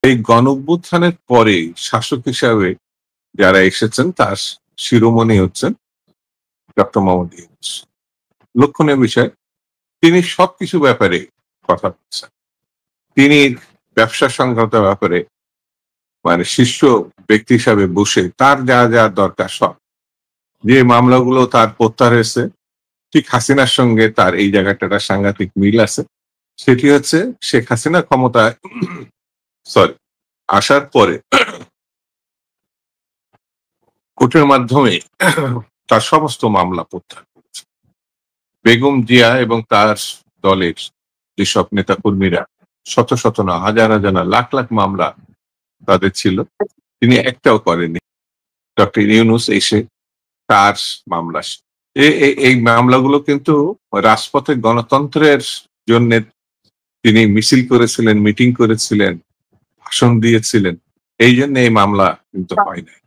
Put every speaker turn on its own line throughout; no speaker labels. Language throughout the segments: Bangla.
এই গণঅভ্যুত্থানের পরে শাসক হিসাবে যারা এসেছেন তার শিরোমণি হচ্ছেন ডক্টর মোহাম্মদ ইউনূস। লক্ষণীয় বিষয়, তিনি সবকিছু ব্যাপারে কথা বলছেন। তিনি ব্যবসা সংক্রান্ত ব্যাপারে মানে শীর্ষ ব্যক্তি হিসাবে বসে তার যা যা দরকার সব, যে মামলাগুলো তার প্রত্যাহার হয়েছে, ঠিক হাসিনার সঙ্গে তার এই জায়গাটা একটা সাংঘাতিক মিল আছে। সেটি হচ্ছে শেখ হাসিনা ক্ষমতায় সরি আসার পরে কোর্টের মাধ্যমে তার সমস্ত মামলা প্রত্যাহার করেছে। বেগম জিয়া এবং তার দলের যেসব নেতাকর্মীরা শত শত না হাজার হাজার না লাখ লাখ মামলা তাদের ছিল, তিনি একটাও করেনি। ডক্টর ইউনূস এসে তার মামলা এই মামলাগুলো কিন্তু রাজপথে গণতন্ত্রের জন্য তিনি মিছিল করেছিলেন, মিটিং করেছিলেন, ভাষণ দিয়েছিলেন। এই জন্য এই মামলা কিন্তু হয় নাই।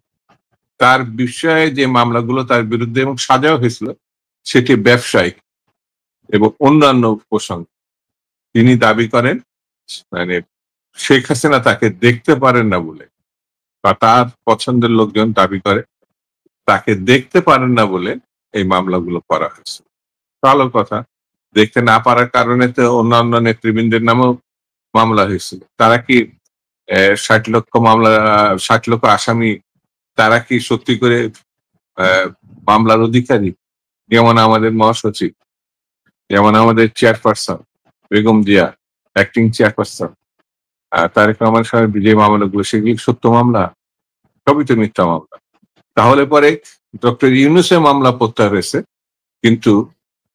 তার বিষয়ে যে মামলাগুলো তার বিরুদ্ধে এবং সাজাও হয়েছিল সেটি ব্যবসায়িক এবং অন্যান্য প্রসঙ্গ। তিনি দাবি করেন মানে শেখ হাসিনা তাকে দেখতে পারেন না বলে, বা তার পছন্দের লোকজন দাবি করে তাকে দেখতে পারেন না বলে এই মামলাগুলো করা হয়েছে। ভালো কথা, দেখতে না পারার কারণে তো অন্যান্য নেতৃবৃন্দের নামেও মামলা হয়েছিল। তারা কি ৬০ লক্ষ মামলা, ৬০ লক্ষ আসামি, তারা কি সত্যি করে মামলার অধিকারী? যেমন আমাদের মহাসচিব, যেমন আমাদের chairperson Begum Zia, acting chairperson Tarique Rahman সাহেব যে মামলাগুলো, সেগুলি সত্য মামলা? সবই তো মিথ্যা মামলা। তাহলে পরে ডক্টর ইউনূসের মামলা প্রত্যাহার হয়েছে, কিন্তু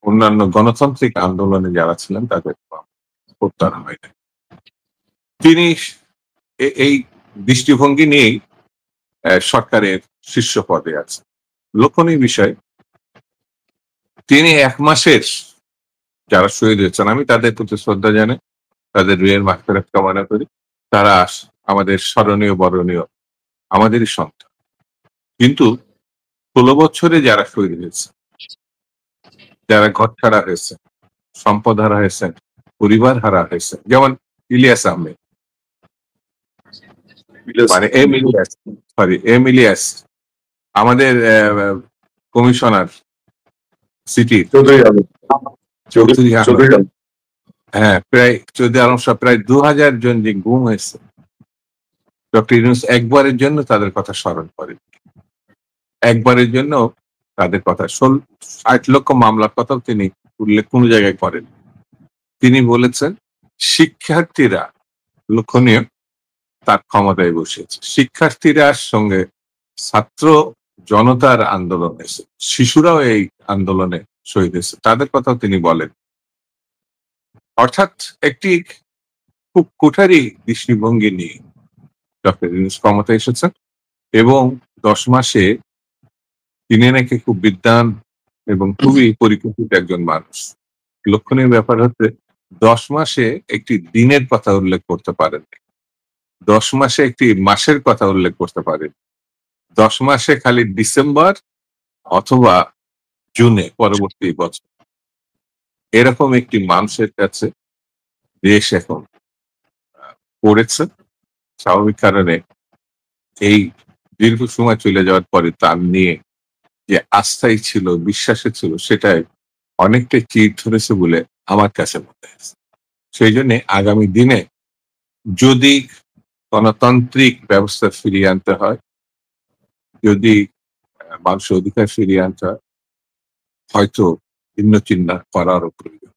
অন্যান্য গণতান্ত্রিক আন্দোলনে যারা ছিলেন তাদের প্রত্যাহার হয় না। তিনি এই দৃষ্টিভঙ্গি নিয়েই সরকারের শীর্ষ পদে আছে। লক্ষণীয় বিষয়, তিনি ১ মাসের যারা শহীদ হয়েছেন, আমি তাদের প্রতি শ্রদ্ধা জানাই, তাদের রুহের মাগফিরাত কামনা করি। তারা আমাদের স্মরণীয় বরণীয়, আমাদেরই সন্তান। কিন্তু ১৬ বছরে যারা শহীদ হয়েছে, যারা ঘর ছাড়া হয়েছে, সম্পদ হারা হয়েছেন, পরিবার হারা হয়েছে, যেমন ইলিয়াস আহমেদ, মানে এম ইলিয়াস, আমাদের কমিশনার সিটি চৌধুরী আহমেদ, হ্যাঁ, প্রায় চৌধুরী আলম সাহেব, প্রায় ২০০০ জন যে গুম হয়েছে, ডক্টর ইউনূস একবারের জন্য তাদের কথা স্মরণ করেন, একবারের জন্য তাদের কথা ৬০ লক্ষ মামলার কথাও তিনি উল্লেখ কোন জায়গায় করেন। তিনি বলেছেন শিক্ষার্থীরা, লক্ষণীয়, তার ক্ষমতায় বসেছে। শিক্ষার্থীরা সঙ্গে ছাত্র জনতার আন্দোলন হয়েছে, শিশুরাও এই আন্দোলনে শহীদ হয়েছে, তাদের কথাও তিনি বলেন। অর্থাৎ একটি খুব কুঠারি দৃষ্টিভঙ্গি নিয়ে ডক্টর ইউনূস ক্ষমতায় এসেছেন এবং ১০ মাসে তিনি নাকি খুব বিদ্বান এবং খুবই পরিকল্পিত একজন মানুষ। লক্ষণীয় ব্যাপার হচ্ছে ১০ মাসে একটি দিনের কথা উল্লেখ করতে পারেন, ১০ মাসে একটি মাসের কথা উল্লেখ করতে পারেন, ১০ মাসে খালি ডিসেম্বর অথবা জুনে পরবর্তী বছর, এরকম একটি মানুষের কাছে দেশ এখন পড়েছে। স্বাভাবিক কারণে এই দীর্ঘ সময় চলে যাওয়ার পরে তার নিয়ে যে আস্থাই ছিল, বিশ্বাসে ছিল, সেটাই অনেকটাই চির ধরেছে বলে আমার কাছে মনে হয়েছে। সেই জন্য আগামী দিনে যদি গণতান্ত্রিক ব্যবস্থা ফিরিয়ে আনতে হয়, যদি মানুষের অধিকার ফিরিয়ে আনতে হয়, হয়তো ভিন্ন চিন্তা করারও প্রয়োজন।